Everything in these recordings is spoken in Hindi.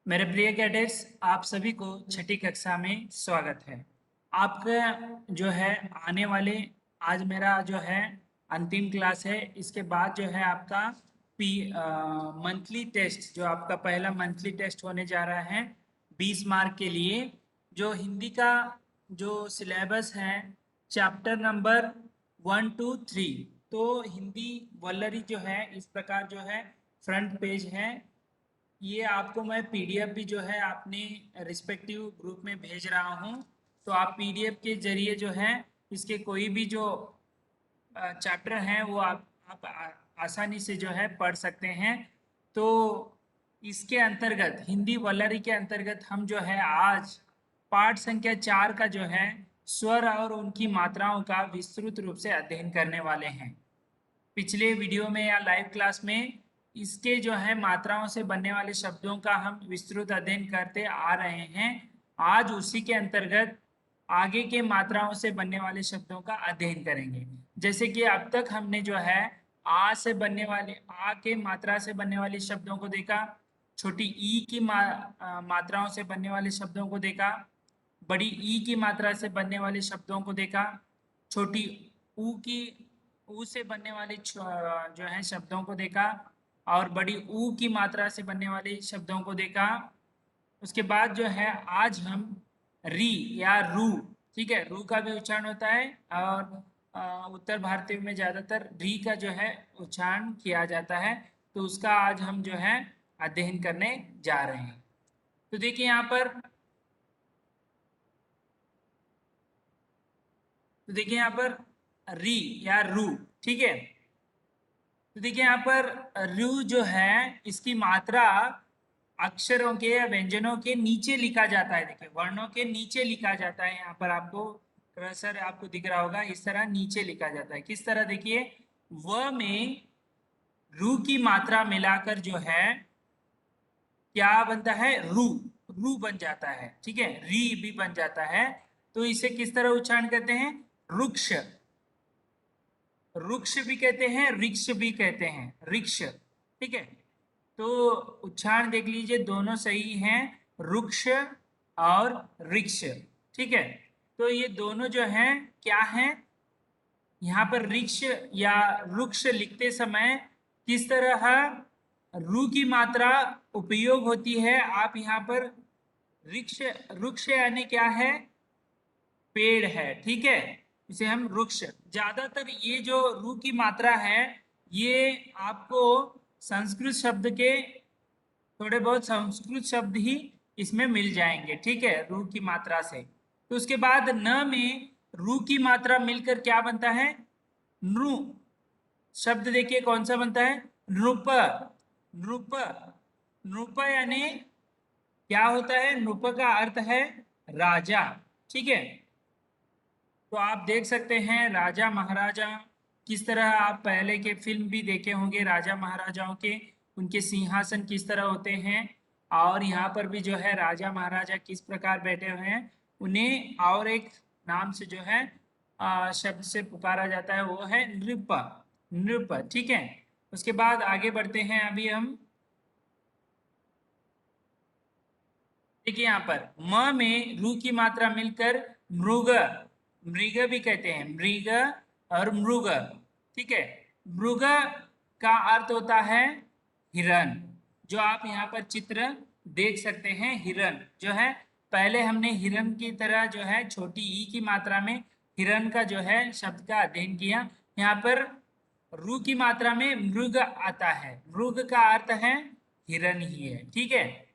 मेरे प्रिय कैडेट्स, आप सभी को छठी कक्षा में स्वागत है। आपका जो है आने वाले आज मेरा जो है अंतिम क्लास है। इसके बाद जो है आपका मंथली टेस्ट, जो आपका पहला मंथली टेस्ट होने जा रहा है 20 मार्क के लिए। जो हिंदी का जो सिलेबस है, चैप्टर नंबर 1 2 3। तो हिंदी वल्लरी जो है इस प्रकार जो है फ्रंट पेज है। ये आपको मैं पीडीएफ भी जो है अपने रिस्पेक्टिव ग्रुप में भेज रहा हूँ। तो आप पीडीएफ के जरिए जो है इसके कोई भी जो चैप्टर हैं वो आप आसानी से जो है पढ़ सकते हैं। तो इसके अंतर्गत हिंदी वल्लरी के अंतर्गत हम जो है आज पाठ संख्या 4 का जो है स्वर और उनकी मात्राओं का विस्तृत रूप से अध्ययन करने वाले हैं। पिछले वीडियो में या लाइव क्लास में इसके जो है मात्राओं से बनने वाले शब्दों का हम विस्तृत अध्ययन करते आ रहे हैं। आज उसी के अंतर्गत आगे के मात्राओं से बनने वाले शब्दों का अध्ययन करेंगे। जैसे कि अब तक हमने जो है आ से बनने वाले आ के मात्रा से बनने वाले शब्दों को देखा, छोटी ई की मात्राओं से बनने वाले शब्दों को देखा, बड़ी ई की मात्रा से बनने वाले शब्दों को देखा, छोटी ऊ की ऊ से बनने वाले जो है शब्दों को देखा, और बड़ी ऊ की मात्रा से बनने वाले शब्दों को देखा। उसके बाद जो है आज हम री या रू, ठीक है, रू का भी उच्चारण होता है और उत्तर भारतीय में ज्यादातर री का जो है उच्चारण किया जाता है। तो उसका आज हम जो है अध्ययन करने जा रहे हैं। तो देखिए यहाँ पर, री या रू, ठीक है। तो देखिए यहाँ पर रू जो है इसकी मात्रा अक्षरों के या व्यंजनों के नीचे लिखा जाता है। देखिए वर्णों के नीचे लिखा जाता है। यहाँ पर आपको क्रसर आपको दिख रहा होगा, इस तरह नीचे लिखा जाता है। किस तरह? देखिए व में रू की मात्रा मिलाकर जो है क्या बनता है? रू। रू बन जाता है, ठीक है, री भी बन जाता है। तो इसे किस तरह उच्चारण करते हैं? रुक्ष। रुक्ष भी कहते हैं, रिक्ष भी कहते हैं, रिक्ष, ठीक है। तो उच्चारण देख लीजिए, दोनों सही हैं, रुक्ष और रिक्ष, ठीक है। तो ये दोनों जो हैं क्या हैं? यहाँ पर रिक्ष या रुक्ष लिखते समय किस तरह रू की मात्रा उपयोग होती है? आप यहाँ पर रिक्ष, रुक्ष यानी क्या है? पेड़ है, ठीक है, इसे हम वृक्ष। ज्यादातर ये जो रू की मात्रा है ये आपको संस्कृत शब्द के थोड़े बहुत संस्कृत शब्द ही इसमें मिल जाएंगे, ठीक है, रू की मात्रा से। तो उसके बाद न में रू की मात्रा मिलकर क्या बनता है? नृ शब्द। देखिए कौन सा बनता है? नृप। नृप, नृप यानी क्या होता है? नृप का अर्थ है राजा, ठीक है। तो आप देख सकते हैं राजा महाराजा किस तरह, आप पहले के फिल्म भी देखे होंगे राजा महाराजाओं के, उनके सिंहासन किस तरह होते हैं। और यहाँ पर भी जो है राजा महाराजा किस प्रकार बैठे हुए हैं, उन्हें और एक नाम से जो है शब्द से पुकारा जाता है, वो है नृप। नृप, ठीक है। उसके बाद आगे बढ़ते हैं अभी हम। देखिए यहाँ पर म में रू की मात्रा मिलकर मृग, मृग भी कहते हैं, मृग और मृग, ठीक है। मृग का अर्थ होता है हिरण। जो आप यहाँ पर चित्र देख सकते हैं, हिरण जो है, पहले हमने हिरण की तरह जो है छोटी ई की मात्रा में हिरण का जो है शब्द का अध्ययन किया। यहाँ पर रू की मात्रा में मृग आता है, मृग का अर्थ है हिरण ही है, ठीक है।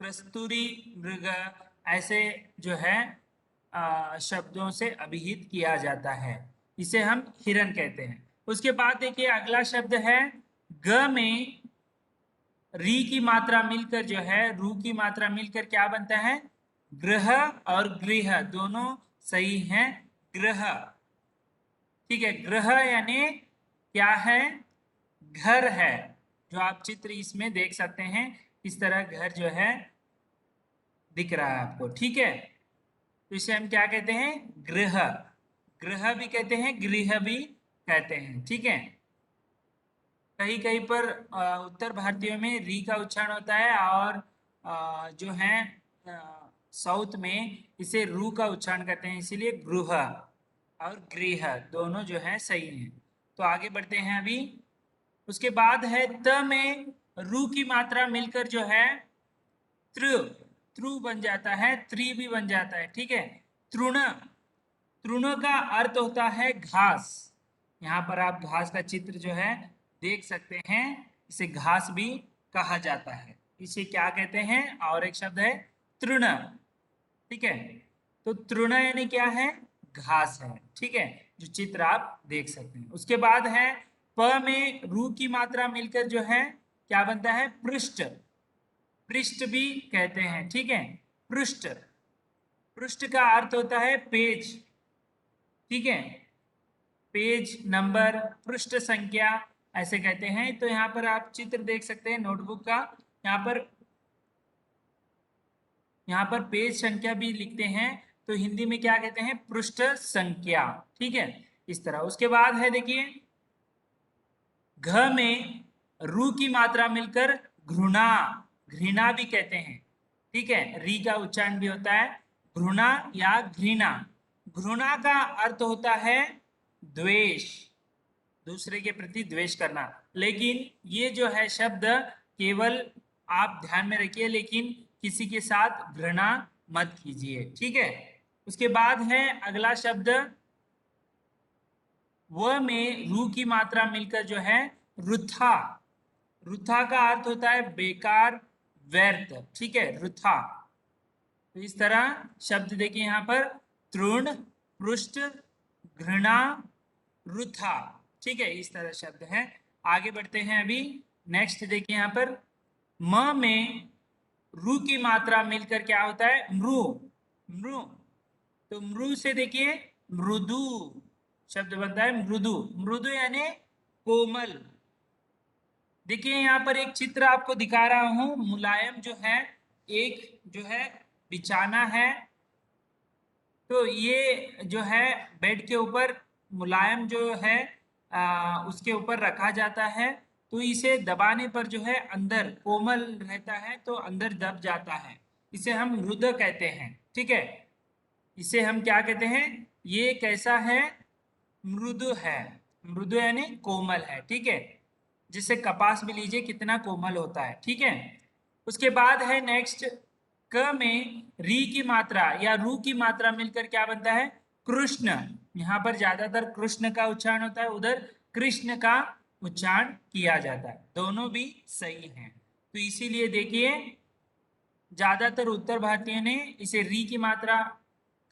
कस्तूरी मृग, ऐसे जो है शब्दों से अभिहित किया जाता है, इसे हम हिरण कहते हैं। उसके बाद देखिए अगला शब्द है ग में री की मात्रा मिलकर जो है रू की मात्रा मिलकर क्या बनता है? ग्रह और गृह दोनों सही हैं, ग्रह, ठीक है। ग्रह यानी क्या है? घर है। जो आप चित्र इसमें देख सकते हैं, इस तरह घर जो है दिख रहा है आपको, ठीक है। तो इसे हम क्या कहते हैं? गृह। गृह भी कहते हैं, गृह भी कहते हैं, ठीक है। कहीं कहीं पर उत्तर भारतीयों में री का उच्चारण होता है, और जो है साउथ में इसे रू का उच्चारण करते हैं, इसीलिए गृह और गृह दोनों जो है सही हैं। तो आगे बढ़ते हैं अभी। उसके बाद है त में रू की मात्रा मिलकर जो है त्रु त्रु बन जाता है, त्रि भी बन जाता है, ठीक है। तृण, तृण का अर्थ होता है घास। यहाँ पर आप घास का चित्र जो है देख सकते हैं, इसे घास भी कहा जाता है। इसे क्या कहते हैं, और एक शब्द है तृण, ठीक है। तो तृण यानी क्या है, घास है, ठीक है, जो चित्र आप देख सकते हैं। उसके बाद है प में रू की मात्रा मिलकर जो है क्या बनता है, पृष्ठ, पृष्ठ भी कहते हैं, ठीक है। पृष्ठ, पृष्ठ का अर्थ होता है पेज, ठीक है, पेज नंबर, पृष्ठ संख्या ऐसे कहते हैं। तो यहाँ पर आप चित्र देख सकते हैं नोटबुक का, यहाँ पर पेज संख्या भी लिखते हैं, तो हिंदी में क्या कहते हैं, पृष्ठ संख्या, ठीक है, इस तरह। उसके बाद है देखिए घ में रू की मात्रा मिलकर घृणा, घृणा भी कहते हैं, ठीक है, री का उच्चारण भी होता है घृणा या घृणा। घृणा का अर्थ होता है द्वेष, दूसरे के प्रति द्वेष करना। लेकिन ये जो है शब्द केवल आप ध्यान में रखिए, लेकिन किसी के साथ घृणा मत कीजिए, ठीक है। उसके बाद है अगला शब्द व में रू की मात्रा मिलकर जो है रुथा, रुथा का अर्थ होता है बेकार, व्यर्थ, ठीक है, रुथा। तो इस तरह शब्द देखिए यहाँ पर तृण, पृष्ठ, घृणा, रुथा, ठीक है, इस तरह शब्द है। आगे बढ़ते हैं अभी। नेक्स्ट देखिए यहाँ पर म में रू की मात्रा मिलकर क्या होता है, मृ, मृ। तो मृ से देखिए मृदु शब्द बनता है, मृदु, मृदु यानी कोमल। देखिए यहाँ पर एक चित्र आपको दिखा रहा हूं, मुलायम जो है एक जो है बिछाना है, तो ये जो है बेड के ऊपर मुलायम जो है उसके ऊपर रखा जाता है, तो इसे दबाने पर जो है अंदर कोमल रहता है, तो अंदर दब जाता है, इसे हम मृद कहते हैं, ठीक है। इसे हम क्या कहते हैं, ये कैसा है, मृदु है, मृदु यानी कोमल है, ठीक है। जिससे कपास भी लीजिए कितना कोमल होता है, ठीक है। उसके बाद है नेक्स्ट क में री की मात्रा या रू की मात्रा मिलकर क्या बनता है, कृष्ण। यहाँ पर ज्यादातर कृष्ण का उच्चारण होता है, उधर कृष्ण का उच्चारण किया जाता है, दोनों भी सही हैं। तो इसीलिए देखिए ज्यादातर उत्तर भारतीय ने इसे री की मात्रा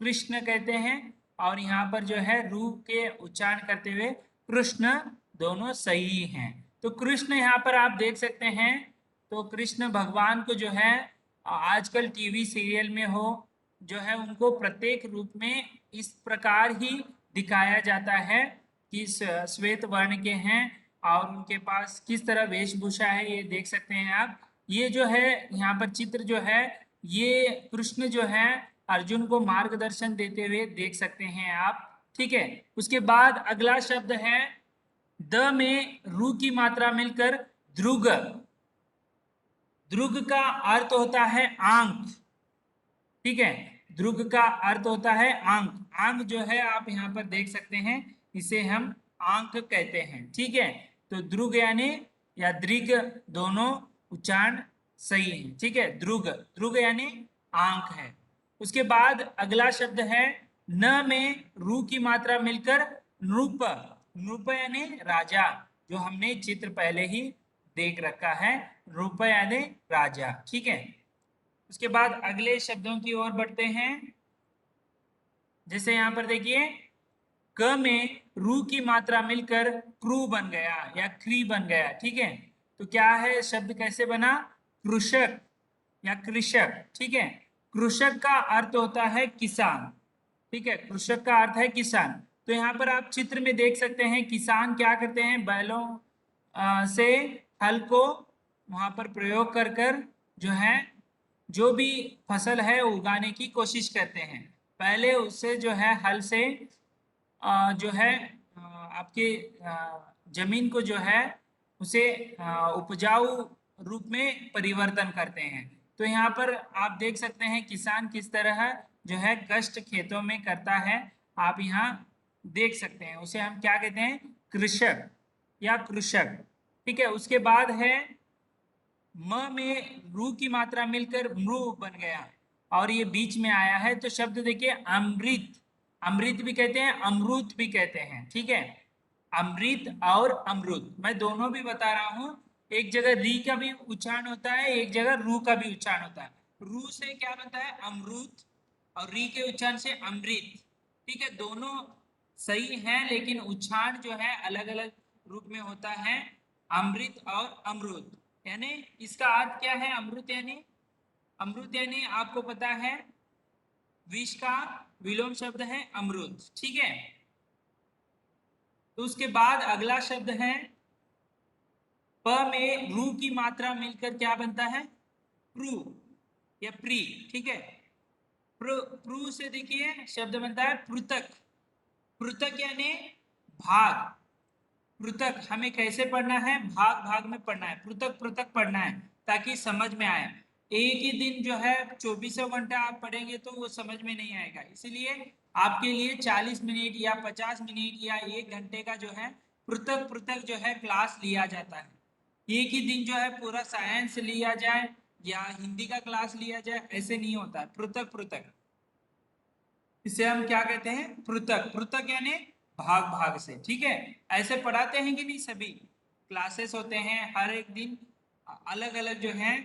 कृष्ण कहते हैं, और यहाँ पर जो है रू के उच्चारण करते हुए कृष्ण, दोनों सही हैं। तो कृष्ण यहाँ पर आप देख सकते हैं, तो कृष्ण भगवान को जो है आजकल टीवी सीरियल में हो जो है उनको प्रत्येक रूप में इस प्रकार ही दिखाया जाता है कि श्वेत वर्ण के हैं, और उनके पास किस तरह वेशभूषा है ये देख सकते हैं आप। ये जो है यहाँ पर चित्र जो है, ये कृष्ण जो है अर्जुन को मार्गदर्शन देते हुए देख सकते हैं आप, ठीक है। उसके बाद अगला शब्द है द में रू की मात्रा मिलकर ध्रुग, ध्रुग का अर्थ होता है आंख, ठीक है, ध्रुग का अर्थ होता है आंख। आंख जो है आप यहाँ पर देख सकते हैं, इसे हम आंख कहते हैं, ठीक है। तो ध्रुग यानी या दृग दोनों उच्चारण सही है, ठीक है। ध्रुग, ध्रुग यानी आंख है। उसके बाद अगला शब्द है न में रू की मात्रा मिलकर नृप, नृप यानी राजा, जो हमने चित्र पहले ही देख रखा है, नृप यानी राजा, ठीक है। उसके बाद अगले शब्दों की ओर बढ़ते हैं। जैसे यहाँ पर देखिए क में रू की मात्रा मिलकर क्रू बन गया या क्री बन गया, ठीक है। तो क्या है शब्द कैसे बना, कृषक या कृषक, ठीक है। कृषक का अर्थ होता है किसान, ठीक है, कृषक का अर्थ है किसान। तो यहाँ पर आप चित्र में देख सकते हैं किसान क्या करते हैं, बैलों से हल को वहां पर प्रयोग कर कर जो है जो भी फसल है उगाने की कोशिश करते हैं। पहले उससे जो है हल से जो है आपके जमीन को जो है उसे उपजाऊ रूप में परिवर्तन करते हैं। तो यहाँ पर आप देख सकते हैं किसान किस तरह जो है कष्ट खेतों में करता है, आप यहाँ देख सकते हैं। उसे हम क्या कहते हैं, कृषक या कृषक। ठीक है, उसके बाद है म में रू की मात्रा मिलकर मृ बन गया और ये बीच में आया है। तो शब्द देखिए अमृत, अमृत भी कहते हैं, अमृत भी कहते हैं। ठीक है, अमृत और अमृत मैं दोनों भी बता रहा हूं। एक जगह री का भी उच्चारण होता है, एक जगह रू का भी उच्चारण होता है। रू से क्या बनता है, अमृत, और री के उच्चारण से अमृत। ठीक है, दोनों सही है लेकिन उच्चारण जो है अलग अलग रूप में होता है, अमृत और अमृत। यानी इसका अर्थ क्या है, अमृत यानी, अमृत यानी आपको पता है विष का विलोम शब्द है अमृत। ठीक है, तो उसके बाद अगला शब्द है प में रू की मात्रा मिलकर क्या बनता है, प्रू या प्री। ठीक है, प्रू से देखिए शब्द बनता है पृथक। पृथक यानी भाग। पृथक हमें कैसे पढ़ना है, भाग भाग में पढ़ना है, पृथक पृथक पढ़ना है ताकि समझ में आए। एक ही दिन जो है 24 घंटा आप पढ़ेंगे तो वो समझ में नहीं आएगा। इसीलिए आपके लिए 40 मिनट या 50 मिनट या 1 घंटे का जो है पृथक पृथक जो है क्लास लिया जाता है। एक ही दिन जो है पूरा साइंस लिया जाए या हिंदी का क्लास लिया जाए, ऐसे नहीं होता है, पृथक पृथक। इसे हम क्या कहते हैं, पृथक। पृथक यानी भाग भाग से। ठीक है, ऐसे पढ़ाते हैं कि नहीं, सभी क्लासेस होते हैं हर एक दिन अलग अलग जो है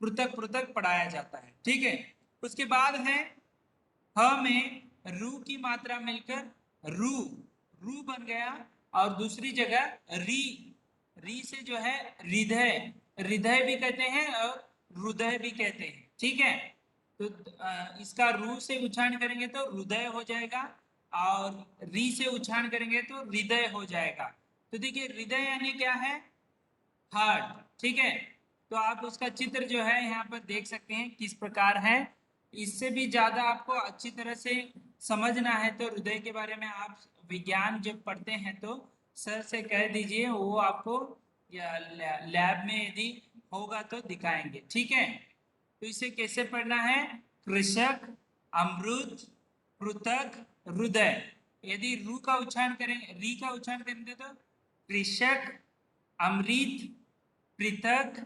पृथक पृथक पढ़ाया जाता है। ठीक है, उसके बाद है ह में रू की मात्रा मिलकर रू, रू बन गया और दूसरी जगह री, री से जो है हृदय, हृदय भी कहते हैं और हृदय भी कहते हैं। ठीक है, तो इसका रू से उच्चारण करेंगे तो हृदय हो जाएगा और री से उच्चारण करेंगे तो हृदय हो जाएगा। तो देखिए हृदय यानी क्या है, हार्ट। ठीक है, तो आप उसका चित्र जो है यहाँ पर देख सकते हैं किस प्रकार है। इससे भी ज्यादा आपको अच्छी तरह से समझना है तो हृदय के बारे में आप विज्ञान जब पढ़ते हैं तो सर से कह दीजिए, वो आपको या लैब में यदि होगा तो दिखाएंगे। ठीक है, तो इसे कैसे पढ़ना है, कृषक, अमृत, पृथक, हृदय। यदि रू का उच्चारण करेंगे, री का उच्चारण करेंगे तो कृषक, अमृत, पृथक,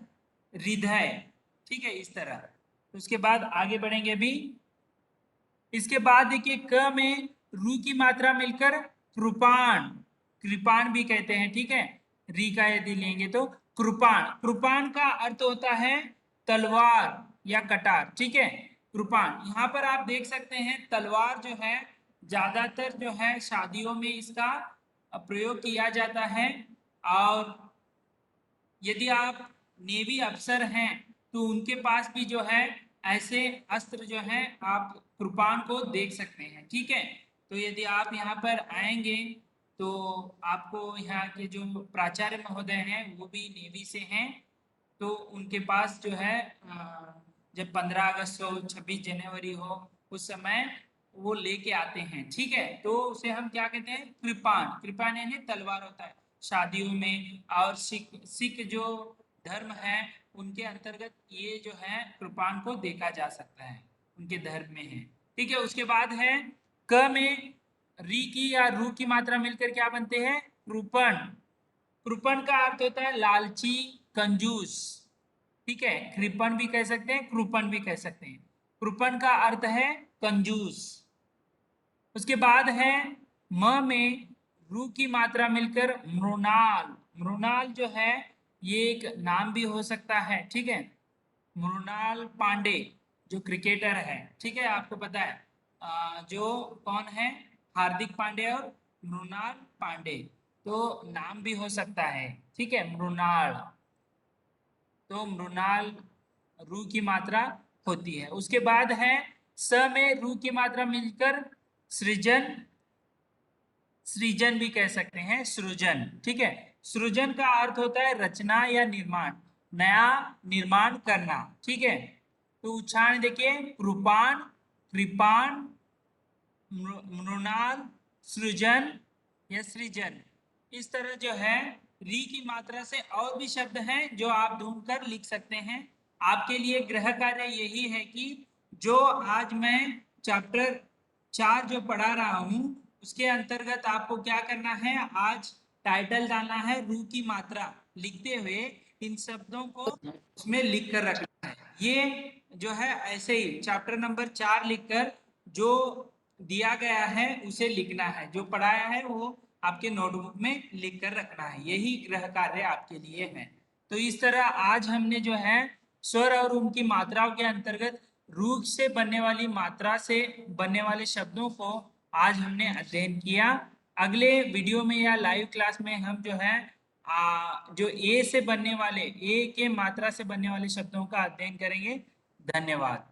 हृदय। ठीक है, इस तरह। उसके बाद आगे बढ़ेंगे भी। इसके बाद देखिए क में रू की मात्रा मिलकर कृपाण, कृपाण भी कहते हैं। ठीक है, री का यदि लेंगे तो कृपाण, कृपाण का अर्थ होता है तलवार या कटार। ठीक है, कृपाण, यहाँ पर आप देख सकते हैं तलवार जो है ज्यादातर जो है शादियों में इसका प्रयोग किया जाता है। और यदि आप नेवी अफसर हैं तो उनके पास भी जो है ऐसे अस्त्र जो है आप कृपाण को देख सकते हैं। ठीक है, तो यदि आप यहाँ पर आएंगे तो आपको यहाँ के जो प्राचार्य महोदय हैं वो भी नेवी से हैं। तो उनके पास जो है जब 15 अगस्त हो, 26 जनवरी हो, उस समय वो लेके आते हैं। ठीक है, तो उसे हम क्या कहते हैं, कृपाण। कृपाण यानी तलवार होता है शादियों में। और सिख, सिख जो धर्म है उनके अंतर्गत ये जो है कृपाण को देखा जा सकता है, उनके धर्म में है। ठीक है, उसके बाद है क में री की या रू की मात्रा मिलकर क्या बनते हैं, कृपण। कृपण का अर्थ होता है लालची, कंजूस। ठीक है, कृपण भी कह सकते हैं, कृपण भी कह सकते हैं। कृपण का अर्थ है कंजूस। उसके बाद है म में रू की मात्रा मिलकर मृणाल। मृणाल जो है ये एक नाम भी हो सकता है। ठीक है, मृणाल पांडे जो क्रिकेटर है, ठीक है, आपको पता है जो कौन है, हार्दिक पांडे और मृणाल पांडे, तो नाम भी हो सकता है। ठीक है, मृणाल, तो मृणाल रू की मात्रा होती है। उसके बाद है स में रू की मात्रा मिलकर सृजन, सृजन भी कह सकते हैं, सृजन। ठीक है, सृजन का अर्थ होता है रचना या निर्माण, नया निर्माण करना। ठीक है, तो उच्चारण देखिए कृपाण, कृपाण, मृणाल, सृजन या सृजन, इस तरह जो है री की मात्रा से और भी शब्द हैं जो आप ढूंढकर लिख सकते हैं। आपके लिए गृह कार्य यही है कि जो आज मैं चैप्टर 4 जो पढ़ा रहा हूँ उसके अंतर्गत आपको क्या करना है, आज टाइटल डालना है रू की मात्रा लिखते हुए इन शब्दों को उसमें लिख कर रखना है। ये जो है ऐसे ही चैप्टर नंबर 4 लिखकर जो दिया गया है उसे लिखना है, जो पढ़ाया है वो आपके नोटबुक में लिख कर रखना है। यही गृह कार्य आपके लिए है। तो इस तरह आज हमने जो है स्वर और उनकी मात्राओं के अंतर्गत रूप से बनने वाली मात्रा से बनने वाले शब्दों को आज हमने अध्ययन किया। अगले वीडियो में या लाइव क्लास में हम जो है जो ए से बनने वाले ए के मात्रा से बनने वाले शब्दों का अध्ययन करेंगे। धन्यवाद।